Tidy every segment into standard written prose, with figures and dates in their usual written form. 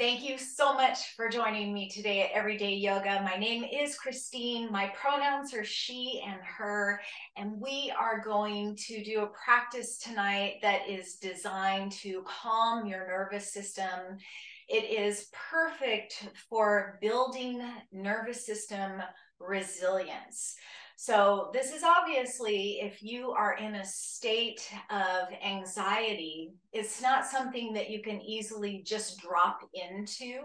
Thank you so much for joining me today at Everyday Yoga. My name is Christine. My pronouns are she and her, and we are going to do a practice tonight that is designed to calm your nervous system. It is perfect for building nervous system resilience. So this is obviously, if you are in a state of anxiety, it's not something that you can easily just drop into.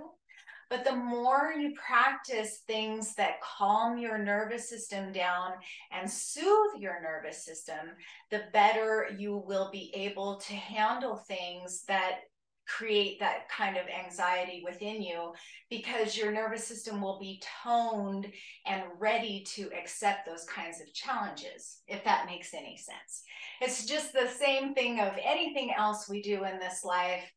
But the more you practice things that calm your nervous system down and soothe your nervous system, the better you will be able to handle things that create that kind of anxiety within you, because your nervous system will be toned and ready to accept those kinds of challenges, if that makes any sense. It's just the same thing of anything else we do in this life.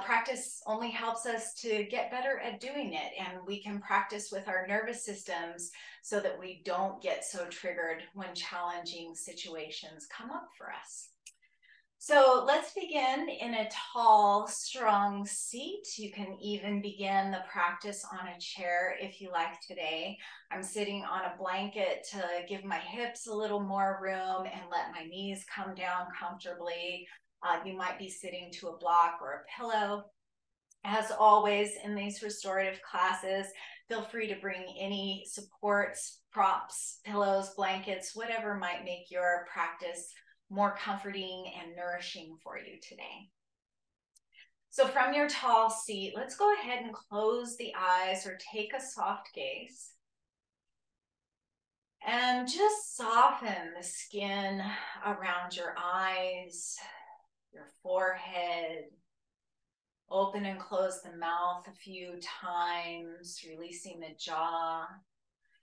Practice only helps us to get better at doing it, and we can practice with our nervous systems so that we don't get so triggered when challenging situations come up for us. So let's begin in a tall, strong seat. You can even begin the practice on a chair if you like today. I'm sitting on a blanket to give my hips a little more room and let my knees come down comfortably. You might be sitting to a block or a pillow. As always in these restorative classes, feel free to bring any supports, props, pillows, blankets, whatever might make your practice more comforting and nourishing for you today. So from your tall seat, let's go ahead and close the eyes or take a soft gaze. And just soften the skin around your eyes, your forehead. Open and close the mouth a few times, releasing the jaw.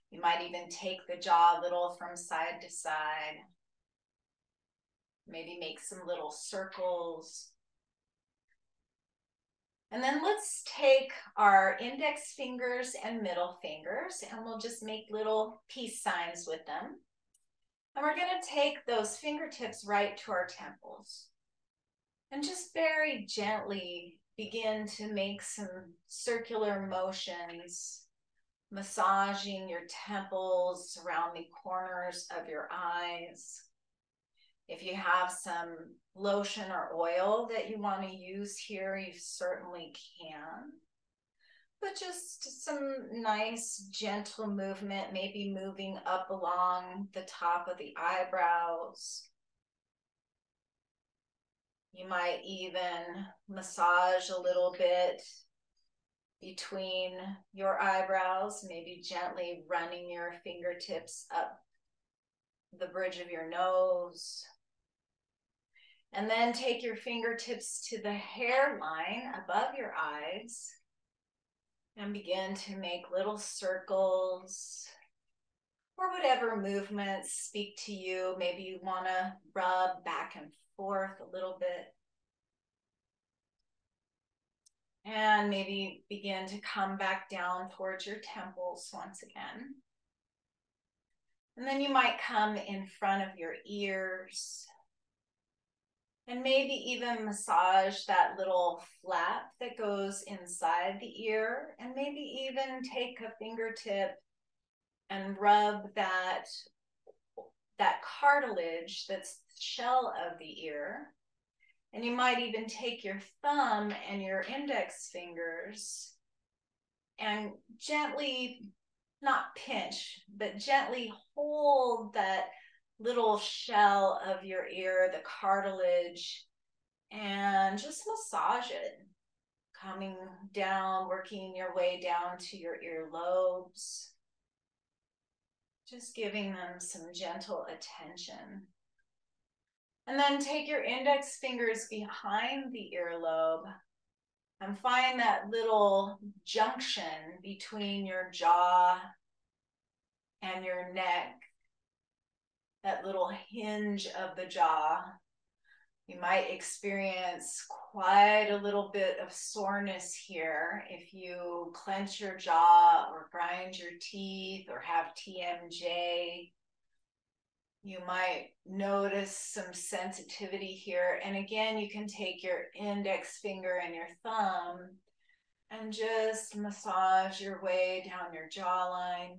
You might even take the jaw a little from side to side. Maybe make some little circles. And then let's take our index fingers and middle fingers, and we'll just make little peace signs with them. And we're going to take those fingertips right to our temples. And just very gently begin to make some circular motions, massaging your temples around the corners of your eyes. If you have some lotion or oil that you want to use here, you certainly can. But just some nice, gentle movement, maybe moving up along the top of the eyebrows. You might even massage a little bit between your eyebrows, maybe gently running your fingertips up the bridge of your nose. And then take your fingertips to the hairline above your eyes and begin to make little circles or whatever movements speak to you. Maybe you want to rub back and forth a little bit. And maybe begin to come back down towards your temples once again. And then you might come in front of your ears. And maybe even massage that little flap that goes inside the ear. And maybe even take a fingertip and rub that cartilage that's the shell of the ear. And you might even take your thumb and your index fingers and gently, not pinch, but gently hold that little shell of your ear, the cartilage, and just massage it, coming down, working your way down to your earlobes, just giving them some gentle attention. And then take your index fingers behind the earlobe and find that little junction between your jaw and your neck, that little hinge of the jaw. You might experience quite a little bit of soreness here if you clench your jaw or grind your teeth or have TMJ. You might notice some sensitivity here. And again, you can take your index finger and your thumb And just massage your way down your jawline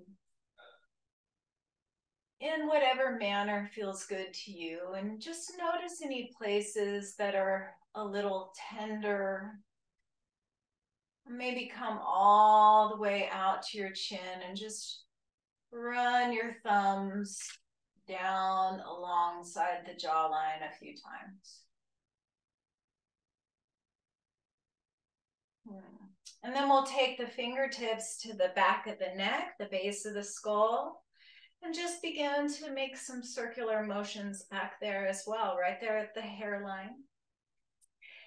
in whatever manner feels good to you. And just notice any places that are a little tender. Maybe come all the way out to your chin and just run your thumbs down alongside the jawline a few times. And then we'll take the fingertips to the back of the neck, the base of the skull, and just begin to make some circular motions back there as well, right there at the hairline.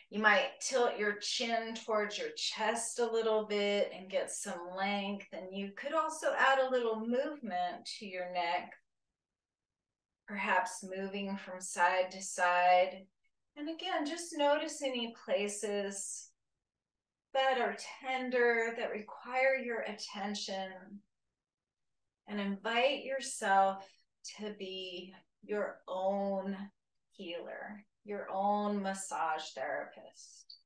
You might tilt your chin towards your chest a little bit and get some length. And you could also add a little movement to your neck, perhaps moving from side to side. And again, just notice any places that are tender, that require your attention, and invite yourself to be your own healer, your own massage therapist.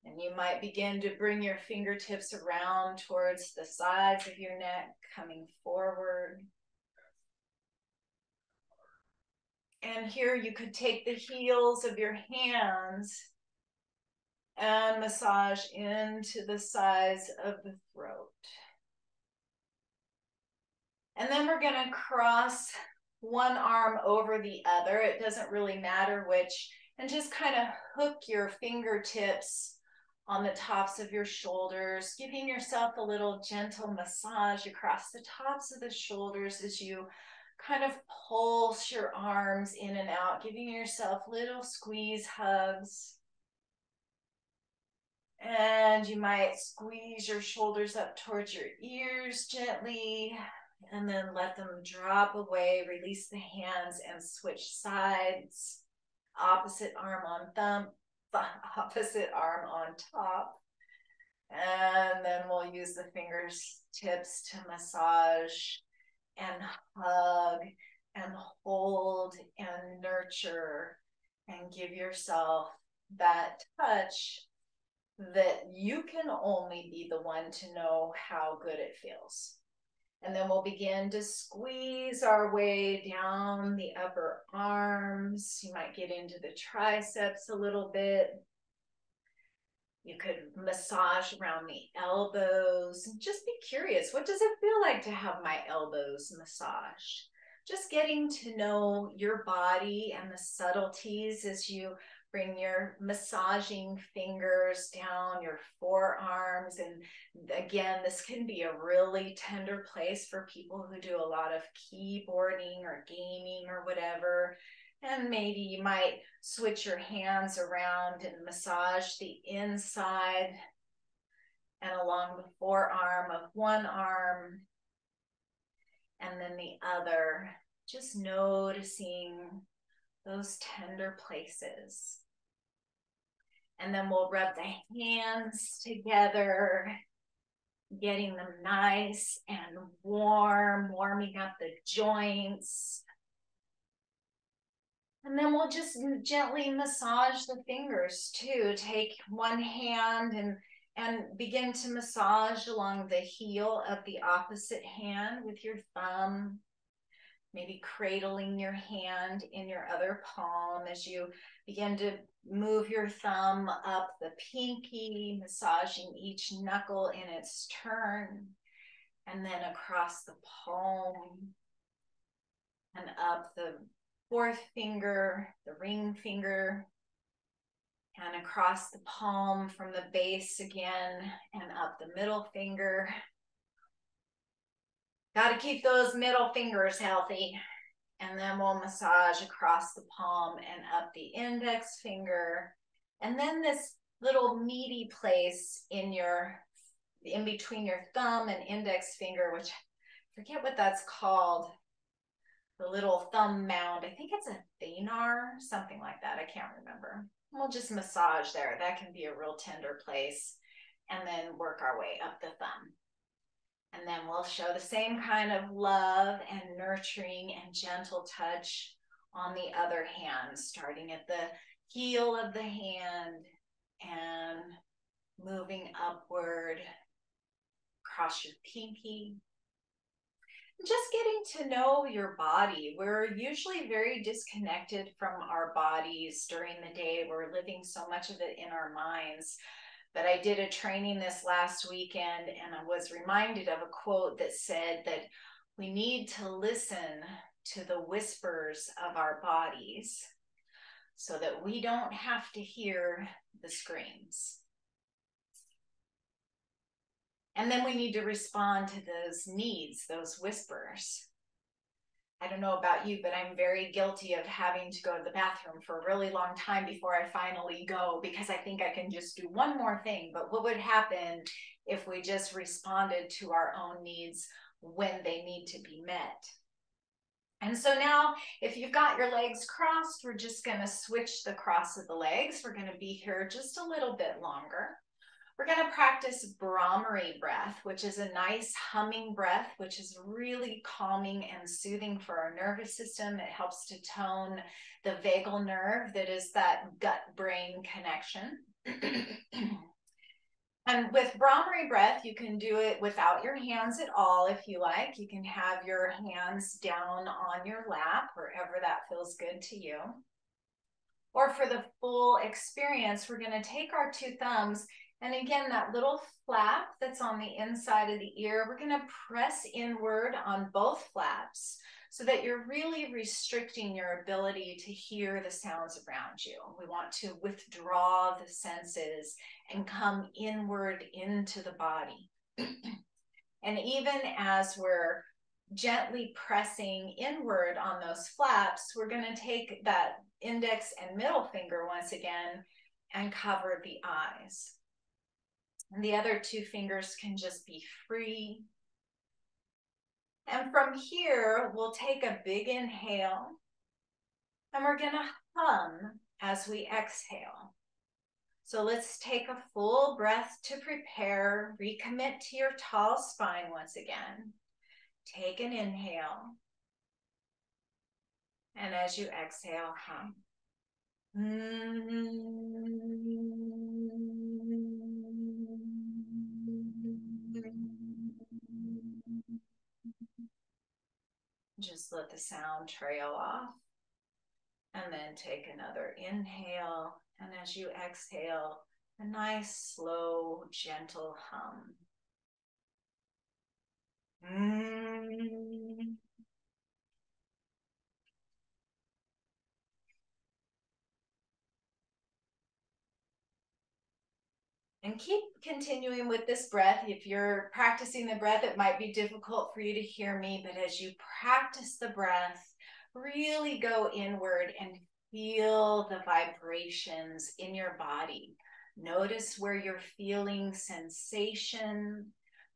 And you might begin to bring your fingertips around towards the sides of your neck, coming forward. And here you could take the heels of your hands and massage into the sides of the throat. And then we're going to cross one arm over the other. It doesn't really matter which. And just kind of hook your fingertips on the tops of your shoulders, giving yourself a little gentle massage across the tops of the shoulders as you kind of pulse your arms in and out, giving yourself little squeeze hugs. And you might squeeze your shoulders up towards your ears gently, and then let them drop away. Release the hands and switch sides. Opposite arm on thumb, opposite arm on top. And then we'll use the fingertips to massage and hug and hold and nurture and give yourself that touch that you can only be the one to know how good it feels. And then we'll begin to squeeze our way down the upper arms. You might get into the triceps a little bit. You could massage around the elbows. And just be curious, what does it feel like to have my elbows massaged? Just getting to know your body and the subtleties as you bring your massaging fingers down your forearms. And again, this can be a really tender place for people who do a lot of keyboarding or gaming or whatever. And maybe you might switch your hands around and massage the inside and along the forearm of one arm and then the other, just noticing those tender places. And then we'll rub the hands together, getting them nice and warm, warming up the joints. And then we'll just gently massage the fingers too. Take one hand and begin to massage along the heel of the opposite hand with your thumb. Maybe cradling your hand in your other palm as you begin to move your thumb up the pinky, massaging each knuckle in its turn, and then across the palm and up the fourth finger, the ring finger, and across the palm from the base again and up the middle finger. Got to keep those middle fingers healthy. And then we'll massage across the palm and up the index finger. And then this little meaty place in between your thumb and index finger, which I forget what that's called. The little thumb mound. I think it's a thenar, something like that. I can't remember. We'll just massage there. That can be a real tender place. And then work our way up the thumb. And then we'll show the same kind of love and nurturing and gentle touch on the other hand, starting at the heel of the hand and moving upward across your pinky. Just getting to know your body. We're usually very disconnected from our bodies during the day. We're living so much of it in our minds. But I did a training this last weekend, and I was reminded of a quote that said that we need to listen to the whispers of our bodies so that we don't have to hear the screams. And then we need to respond to those needs, those whispers. I don't know about you, but I'm very guilty of having to go to the bathroom for a really long time before I finally go, because I think I can just do one more thing. But what would happen if we just responded to our own needs when they need to be met? And so now, if you've got your legs crossed, we're just going to switch the cross of the legs. We're going to be here just a little bit longer. We're going to practice Brahmari breath, which is a nice humming breath, which is really calming and soothing for our nervous system. It helps to tone the vagal nerve that is that gut-brain connection. And with Brahmari breath, you can do it without your hands at all if you like. You can have your hands down on your lap, wherever that feels good to you. Or for the full experience, we're going to take our two thumbs, and again, that little flap that's on the inside of the ear, we're going to press inward on both flaps so that you're really restricting your ability to hear the sounds around you. We want to withdraw the senses and come inward into the body. And even as we're gently pressing inward on those flaps, we're going to take that index and middle finger once again and cover the eyes. And the other two fingers can just be free. And from here, we'll take a big inhale, and we're going to hum as we exhale. So let's take a full breath to prepare. Recommit to your tall spine once again. Take an inhale. And as you exhale, hum. Just let the sound trail off. And then take another inhale. And as you exhale, a nice, slow, gentle hum. And keep continuing with this breath. If you're practicing the breath, it might be difficult for you to hear me, but as you practice the breath, really go inward and feel the vibrations in your body. Notice where you're feeling sensation.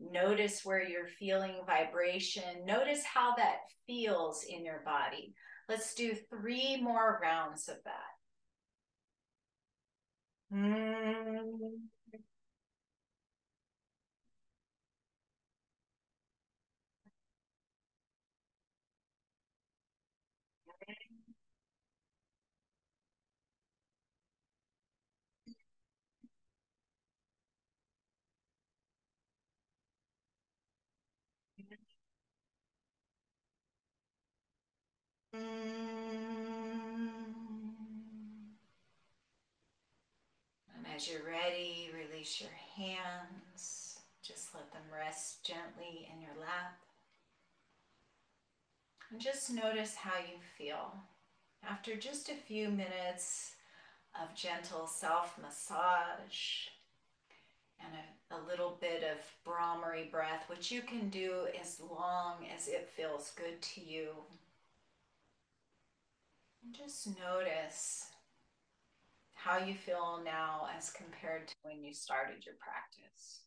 Notice where you're feeling vibration. Notice how that feels in your body. Let's do 3 more rounds of that. And as you're ready, release your hands. Just let them rest gently in your lap. And just notice how you feel. After just a few minutes of gentle self-massage and a little bit of Brahmari breath, which you can do as long as it feels good to you. And just notice how you feel now as compared to when you started your practice.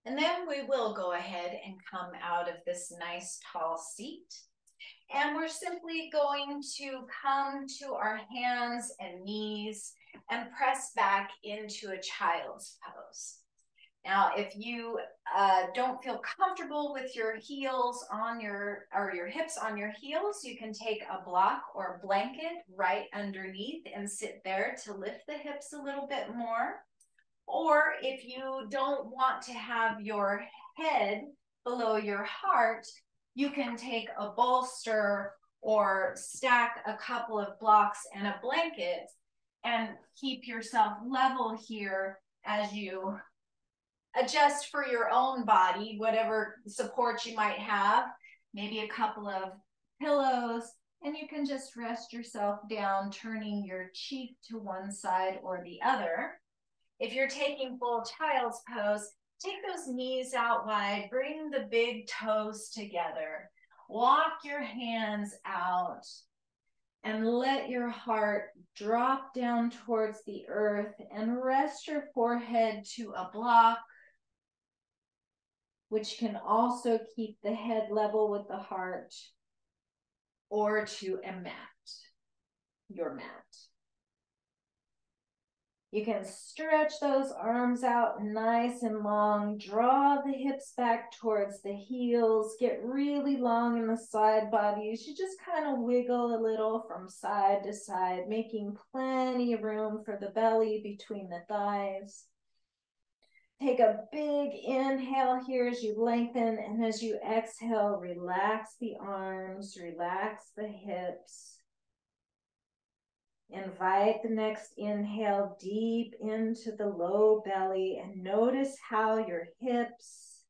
And then we will go ahead and come out of this nice tall seat. And we're simply going to come to our hands and knees and press back into a child's pose. Now, if you don't feel comfortable with your heels on your hips on your heels, you can take a block or a blanket right underneath and sit there to lift the hips a little bit more. Or if you don't want to have your head below your heart, you can take a bolster or stack a couple of blocks and a blanket and keep yourself level here as you adjust for your own body, whatever support you might have, maybe a couple of pillows, and you can just rest yourself down, turning your cheek to one side or the other. If you're taking full child's pose, take those knees out wide, bring the big toes together, walk your hands out, and let your heart drop down towards the earth and rest your forehead to a block, which can also keep the head level with the heart, or to a mat, your mat. You can stretch those arms out nice and long, draw the hips back towards the heels, get really long in the side bodies. You just kind of wiggle a little from side to side, making plenty of room for the belly between the thighs. Take a big inhale here as you lengthen, and as you exhale, relax the arms, relax the hips. Invite the next inhale deep into the low belly and notice how your hips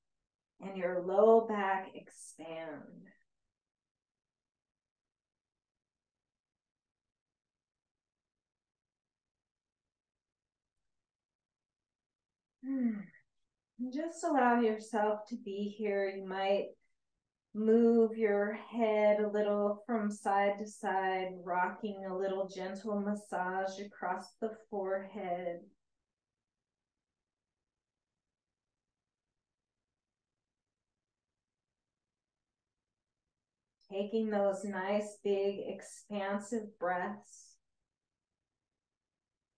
and your low back expand. Just allow yourself to be here. You might move your head a little from side to side, rocking a little gentle massage across the forehead. Taking those nice, big, expansive breaths.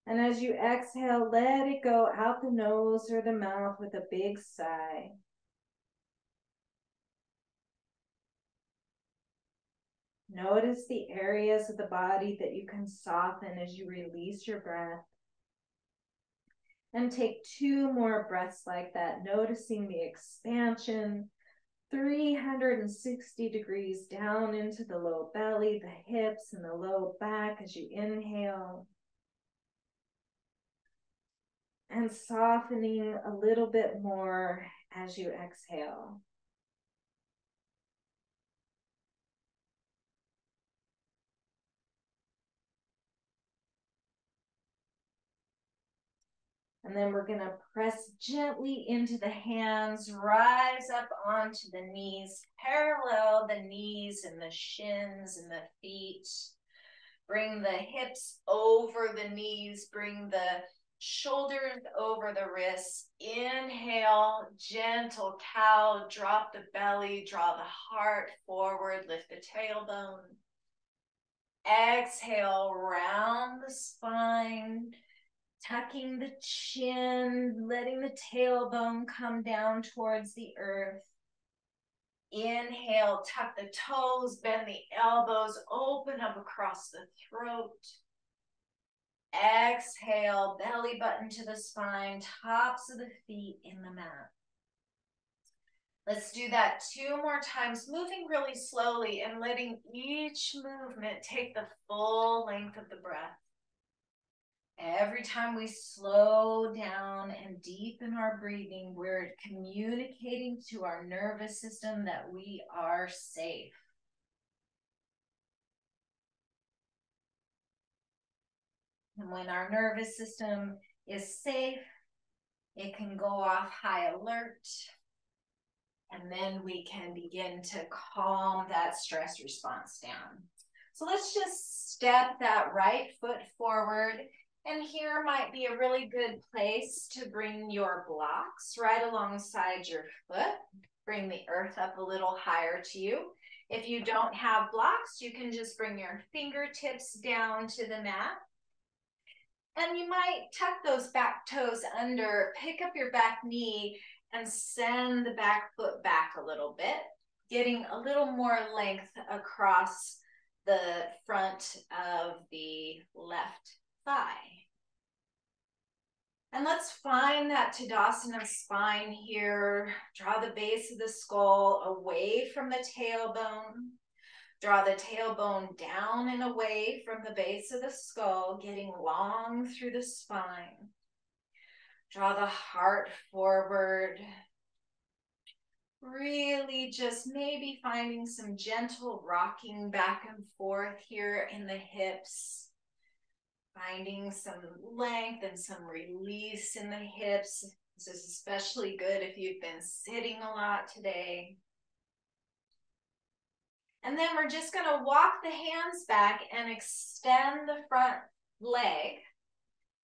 And as you exhale, let it go out the nose or the mouth with a big sigh. Notice the areas of the body that you can soften as you release your breath. And take 2 more breaths like that, noticing the expansion, 360 degrees down into the low belly, the hips, and the low back as you inhale. And softening a little bit more as you exhale. And then we're going to press gently into the hands, rise up onto the knees, parallel the knees and the shins and the feet. Bring the hips over the knees, bring the shoulders over the wrists. Inhale, gentle cow, drop the belly, draw the heart forward, lift the tailbone. Exhale, round the spine, tucking the chin, letting the tailbone come down towards the earth. Inhale, tuck the toes, bend the elbows, open up across the throat. Exhale, belly button to the spine, tops of the feet in the mat. Let's do that 2 more times, moving really slowly and letting each movement take the full length of the breath. Every time we slow down and deepen our breathing, we're communicating to our nervous system that we are safe. And when our nervous system is safe, it can go off high alert, and then we can begin to calm that stress response down. So let's just step that right foot forward. And here might be a really good place to bring your blocks right alongside your foot. Bring the earth up a little higher to you. If you don't have blocks, you can just bring your fingertips down to the mat. And you might tuck those back toes under, pick up your back knee, and send the back foot back a little bit, getting a little more length across the front of the left thigh. And let's find that Tadasana spine here. Draw the base of the skull away from the tailbone. Draw the tailbone down and away from the base of the skull, getting long through the spine. Draw the heart forward. Really just maybe finding some gentle rocking back and forth here in the hips. Finding some length and some release in the hips. This is especially good if you've been sitting a lot today. And then we're just going to walk the hands back and extend the front leg.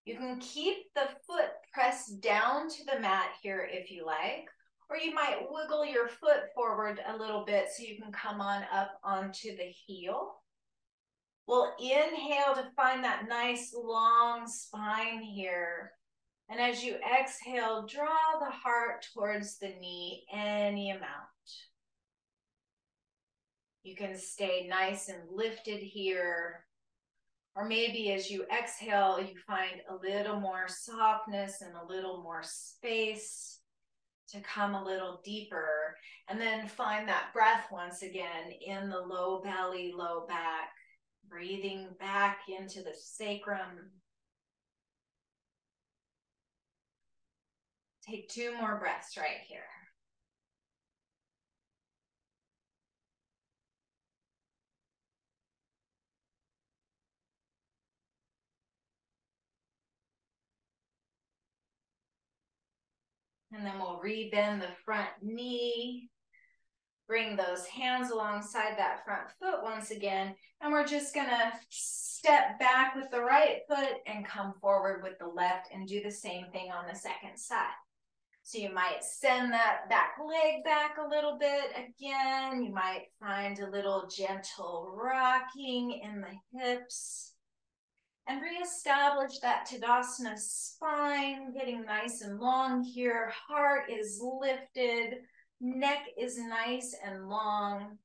You can keep the foot pressed down to the mat here if you like, or you might wiggle your foot forward a little bit so you can come on up onto the heel. We'll inhale to find that nice long spine here. And as you exhale, draw the heart towards the knee any amount. You can stay nice and lifted here. Or maybe as you exhale, you find a little more softness and a little more space to come a little deeper. And then find that breath once again in the low belly, low back. Breathing back into the sacrum. Take 2 more breaths right here. And then we'll rebend the front knee. Bring those hands alongside that front foot once again. And we're just going to step back with the right foot and come forward with the left and do the same thing on the second side. So you might send that back leg back a little bit. Again, you might find a little gentle rocking in the hips. And reestablish that Tadasana spine, getting nice and long here. Heart is lifted. Neck is nice and long.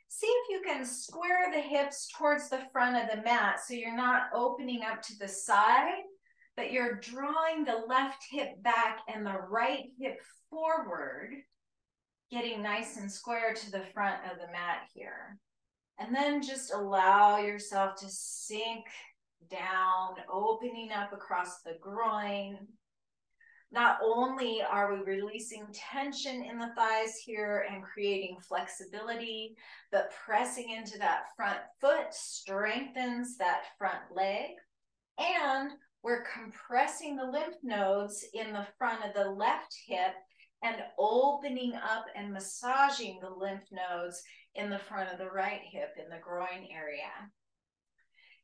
See if you can square the hips towards the front of the mat so you're not opening up to the side, but you're drawing the left hip back and the right hip forward, getting nice and square to the front of the mat here. And then just allow yourself to sink down, opening up across the groin. Not only are we releasing tension in the thighs here and creating flexibility, but pressing into that front foot strengthens that front leg. And we're compressing the lymph nodes in the front of the left hip and opening up and massaging the lymph nodes in the front of the right hip in the groin area.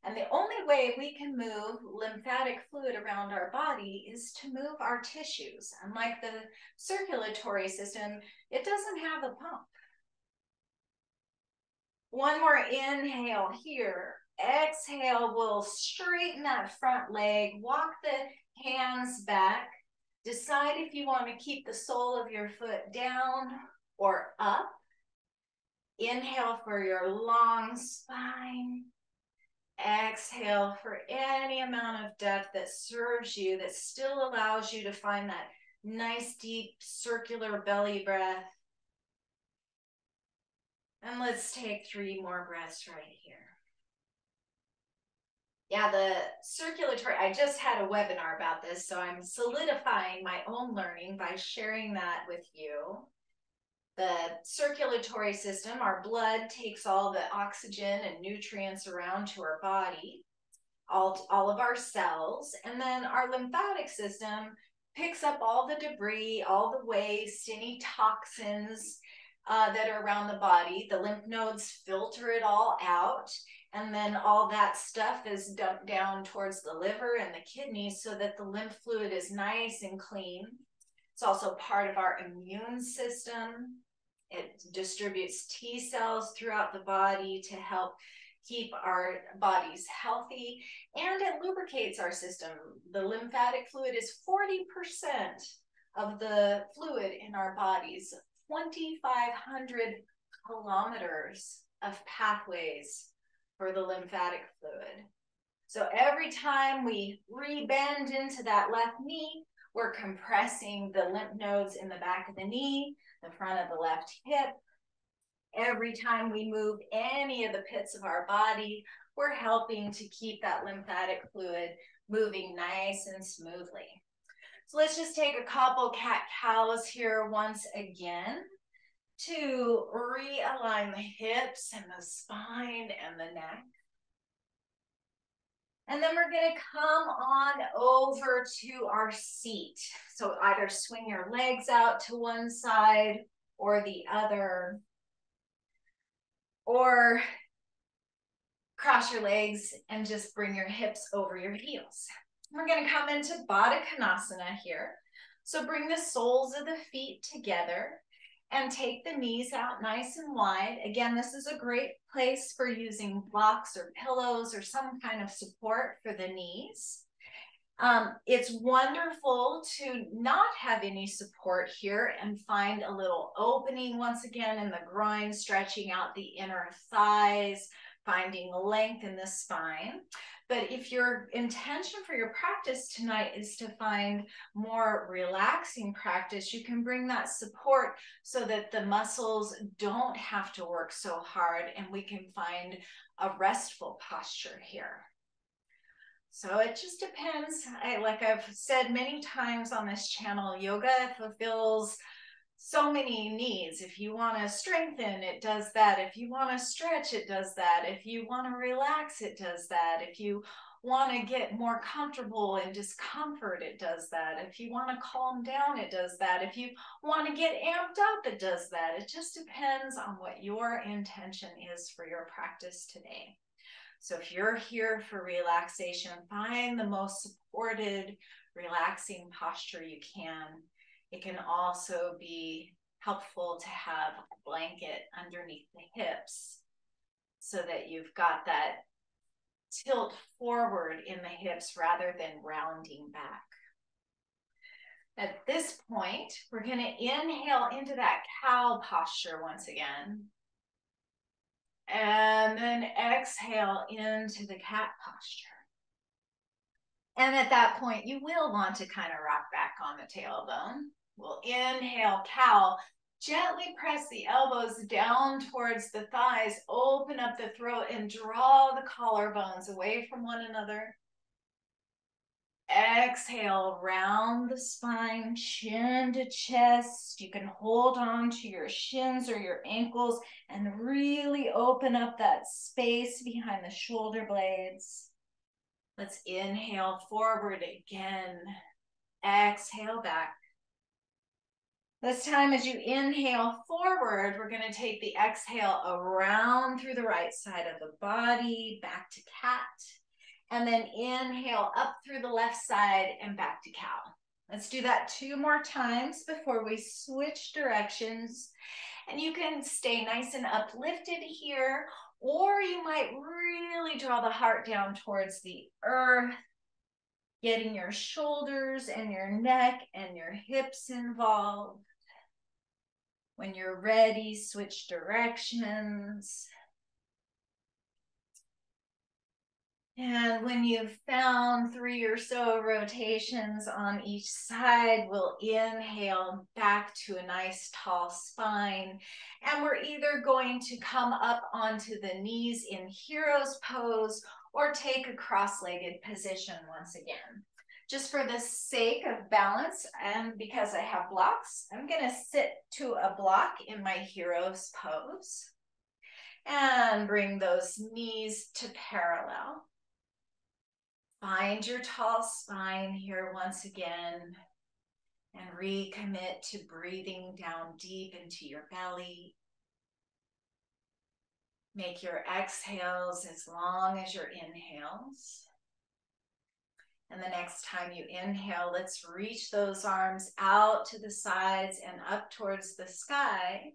And the only way we can move lymphatic fluid around our body is to move our tissues. Unlike the circulatory system, it doesn't have a pump. One more inhale here. Exhale, we'll straighten that front leg, walk the hands back. Decide if you want to keep the sole of your foot down or up. Inhale for your long spine. Exhale for any amount of depth that serves you, that still allows you to find that nice deep circular belly breath. And let's take 3 more breaths right here. Yeah, the circulatory, I just had a webinar about this, so I'm solidifying my own learning by sharing that with you. The circulatory system, our blood takes all the oxygen and nutrients around to our body, all of our cells, and then our lymphatic system picks up all the debris, all the waste, any toxins that are around the body. The lymph nodes filter it all out, and then all that stuff is dumped down towards the liver and the kidneys so that the lymph fluid is nice and clean. It's also part of our immune system. It distributes T cells throughout the body to help keep our bodies healthy, and it lubricates our system. The lymphatic fluid is 40% of the fluid in our bodies, 2,500 kilometers of pathways for the lymphatic fluid. So every time we rebend into that left knee, we're compressing the lymph nodes in the back of the knee, the front of the left hip. Every time we move any of the pits of our body, we're helping to keep that lymphatic fluid moving nice and smoothly. So let's just take a couple cat-cows here once again to realign the hips and the spine and the neck. And then we're going to come on over to our seat. So either swing your legs out to one side or the other, or cross your legs and just bring your hips over your heels. We're going to come into Baddha Konasana here. So bring the soles of the feet together and take the knees out nice and wide. Again, this is a great place for using blocks or pillows or some kind of support for the knees. It's wonderful to not have any support here and find a little opening once again in the groin, stretching out the inner thighs, finding length in the spine. But if your intention for your practice tonight is to find more relaxing practice, you can bring that support so that the muscles don't have to work so hard and we can find a restful posture here. So it just depends. Like I've said many times on this channel, yoga fulfills so many needs. If you want to strengthen, it does that. If you want to stretch, it does that. If you want to relax, it does that. If you want to get more comfortable in discomfort, it does that. If you want to calm down, it does that. If you want to get amped up, it does that. It just depends on what your intention is for your practice today. So if you're here for relaxation, find the most supported, relaxing posture you can. It can also be helpful to have a blanket underneath the hips so that you've got that tilt forward in the hips rather than rounding back. At this point, we're going to inhale into that cow posture once again. And then exhale into the cat posture. And at that point, you will want to kind of rock back on the tailbone. We'll inhale cow, gently press the elbows down towards the thighs, open up the throat and draw the collarbones away from one another. Exhale, round the spine, chin to chest. You can hold on to your shins or your ankles and really open up that space behind the shoulder blades. Let's inhale forward again. Exhale back. This time as you inhale forward, we're going to take the exhale around through the right side of the body, back to cat. And then inhale up through the left side and back to cow. Let's do that 2 more times before we switch directions. And you can stay nice and uplifted here, or you might really draw the heart down towards the earth, getting your shoulders and your neck and your hips involved. When you're ready, switch directions. And when you've found 3 or so rotations on each side, we'll inhale back to a nice tall spine. And we're either going to come up onto the knees in hero's pose or take a cross-legged position once again. Just for the sake of balance and because I have blocks, I'm going to sit to a block in my hero's pose. And bring those knees to parallel. Find your tall spine here once again and recommit to breathing down deep into your belly. Make your exhales as long as your inhales. And the next time you inhale, let's reach those arms out to the sides and up towards the sky.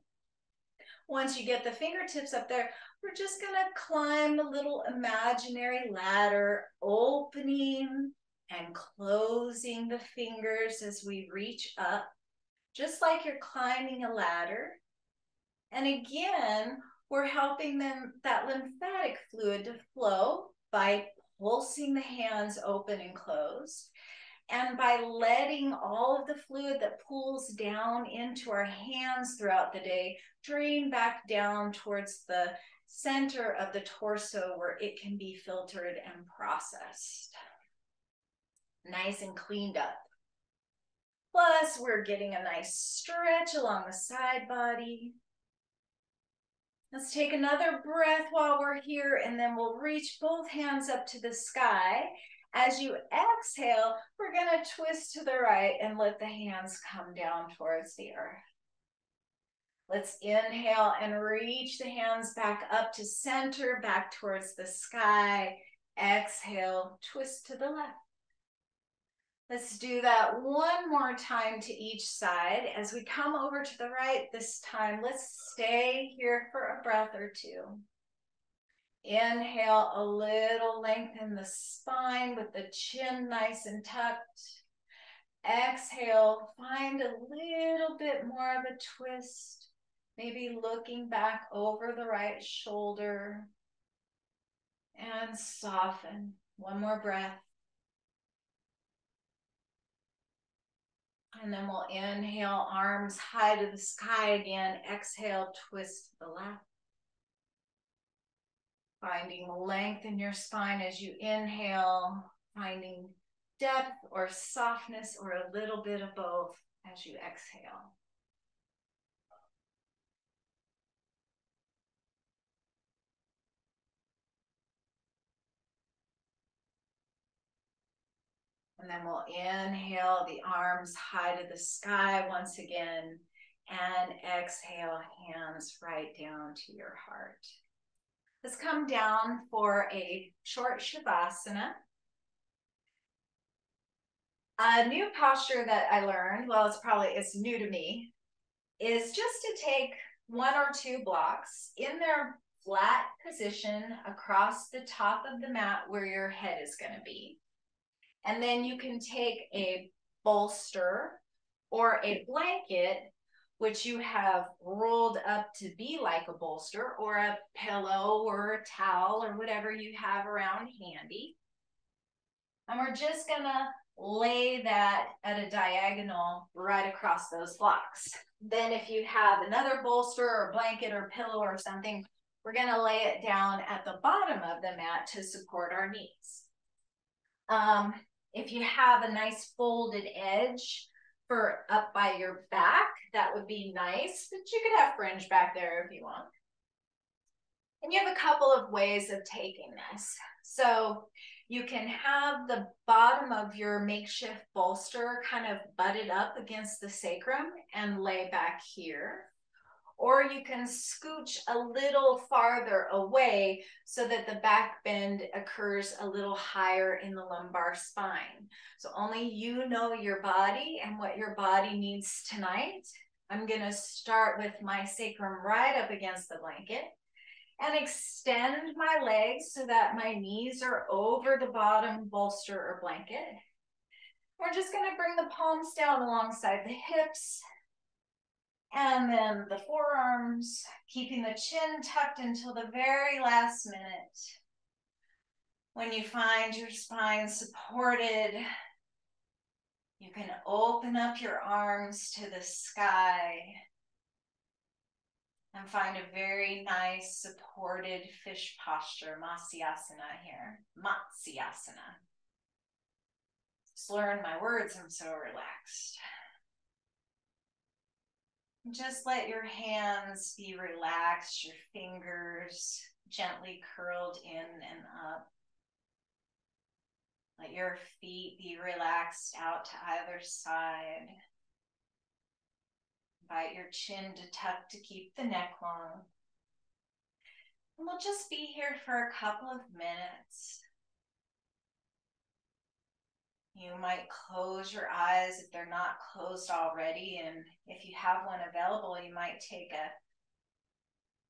Once you get the fingertips up there, we're just gonna climb a little imaginary ladder, opening and closing the fingers as we reach up, just like you're climbing a ladder. And again, we're helping that lymphatic fluid to flow by pulsing the hands open and closed, and by letting all of the fluid that pools down into our hands throughout the day drain back down towards the center of the torso where it can be filtered and processed. Nice and cleaned up. Plus, we're getting a nice stretch along the side body. Let's take another breath while we're here, and then we'll reach both hands up to the sky. As you exhale, we're going to twist to the right and let the hands come down towards the earth. Let's inhale and reach the hands back up to center, back towards the sky. Exhale, twist to the left. Let's do that one more time to each side. As we come over to the right this time, let's stay here for a breath or two. Inhale, a little lengthen the spine with the chin nice and tucked. Exhale, find a little bit more of a twist, maybe looking back over the right shoulder. And soften. One more breath. And then we'll inhale, arms high to the sky again. Exhale, twist to the left. Finding length in your spine as you inhale, finding depth or softness or a little bit of both as you exhale. And then we'll inhale the arms high to the sky once again, and exhale, hands right down to your heart. Let's come down for a short Shavasana. A new posture that I learned, well, it's new to me, is just to take one or two blocks in their flat position across the top of the mat where your head is going to be. And then you can take a bolster or a blanket, which you have rolled up to be like a bolster, or a pillow or a towel or whatever you have around handy. And we're just gonna lay that at a diagonal right across those blocks. Then if you have another bolster or blanket or pillow or something, we're gonna lay it down at the bottom of the mat to support our knees. If you have a nice folded edge for up by your back, that would be nice, but you could have fringe back there if you want. And you have a couple of ways of taking this. So you can have the bottom of your makeshift bolster kind of butted up against the sacrum and lay back here. Or you can scooch a little farther away so that the back bend occurs a little higher in the lumbar spine. So only you know your body and what your body needs tonight. I'm going to start with my sacrum right up against the blanket and extend my legs so that my knees are over the bottom bolster or blanket. We're just going to bring the palms down alongside the hips. And then the forearms, keeping the chin tucked until the very last minute. When you find your spine supported, you can open up your arms to the sky and find a very nice supported fish posture, Matsyasana here, Matsyasana. Just learned my words, I'm so relaxed. Just let your hands be relaxed, your fingers gently curled in and up. Let your feet be relaxed out to either side. Invite your chin to tuck to keep the neck long. And we'll just be here for a couple of minutes. You might close your eyes if they're not closed already, and if you have one available, you might take a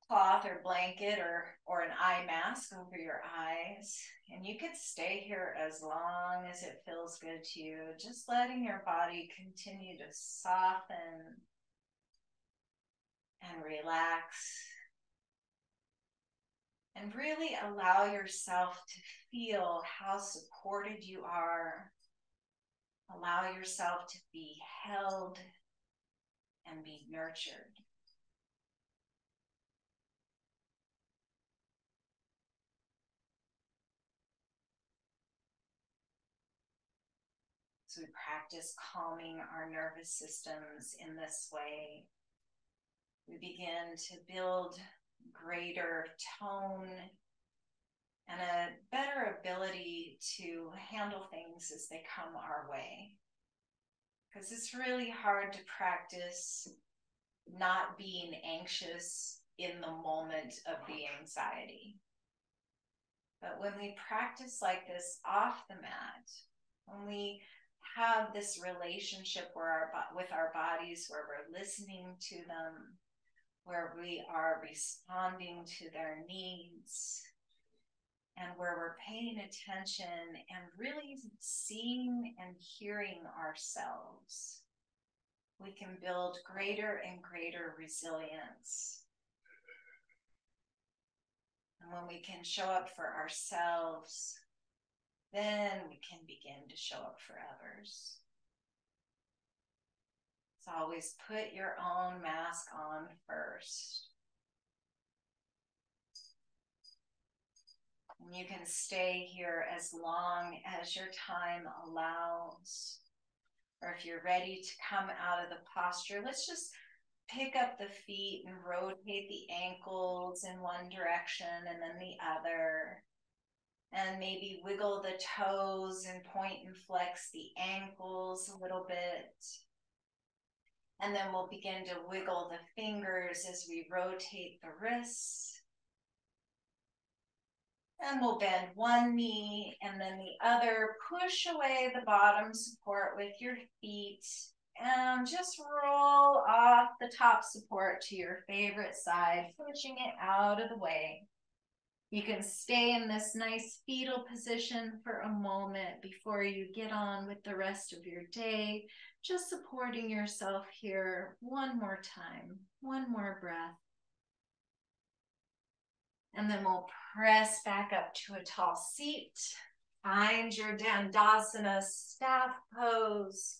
cloth or blanket or an eye mask over your eyes. And you could stay here as long as it feels good to you, just letting your body continue to soften and relax. And really allow yourself to feel how supported you are. Allow yourself to be held and be nurtured. So we practice calming our nervous systems in this way. We begin to build greater tone and a better ability to handle things as they come our way. Because it's really hard to practice not being anxious in the moment of the anxiety. But when we practice like this off the mat, when we have this relationship with our bodies, where we're listening to them, where we are responding to their needs, and where we're paying attention and really seeing and hearing ourselves, we can build greater and greater resilience. And when we can show up for ourselves, then we can begin to show up for others. So always put your own mask on first. And you can stay here as long as your time allows. Or if you're ready to come out of the posture, let's just pick up the feet and rotate the ankles in one direction and then the other. And maybe wiggle the toes and point and flex the ankles a little bit. And then we'll begin to wiggle the fingers as we rotate the wrists. And we'll bend one knee and then the other. Push away the bottom support with your feet. And just roll off the top support to your favorite side, pushing it out of the way. You can stay in this nice fetal position for a moment before you get on with the rest of your day, just supporting yourself here one more time, one more breath. And then we'll press back up to a tall seat. Find your Dandasana staff pose.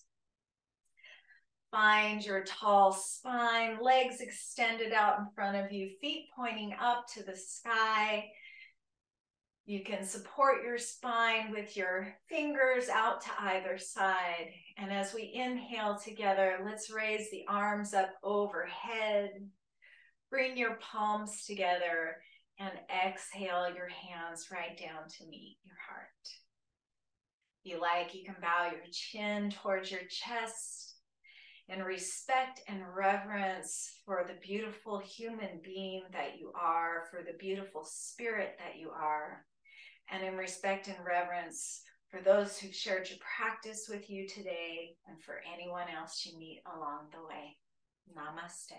Find your tall spine, legs extended out in front of you, feet pointing up to the sky. You can support your spine with your fingers out to either side. And as we inhale together, let's raise the arms up overhead. Bring your palms together and exhale your hands right down to meet your heart. If you like, you can bow your chin towards your chest in respect and reverence for the beautiful human being that you are, for the beautiful spirit that you are, and in respect and reverence for those who've shared your practice with you today and for anyone else you meet along the way. Namaste.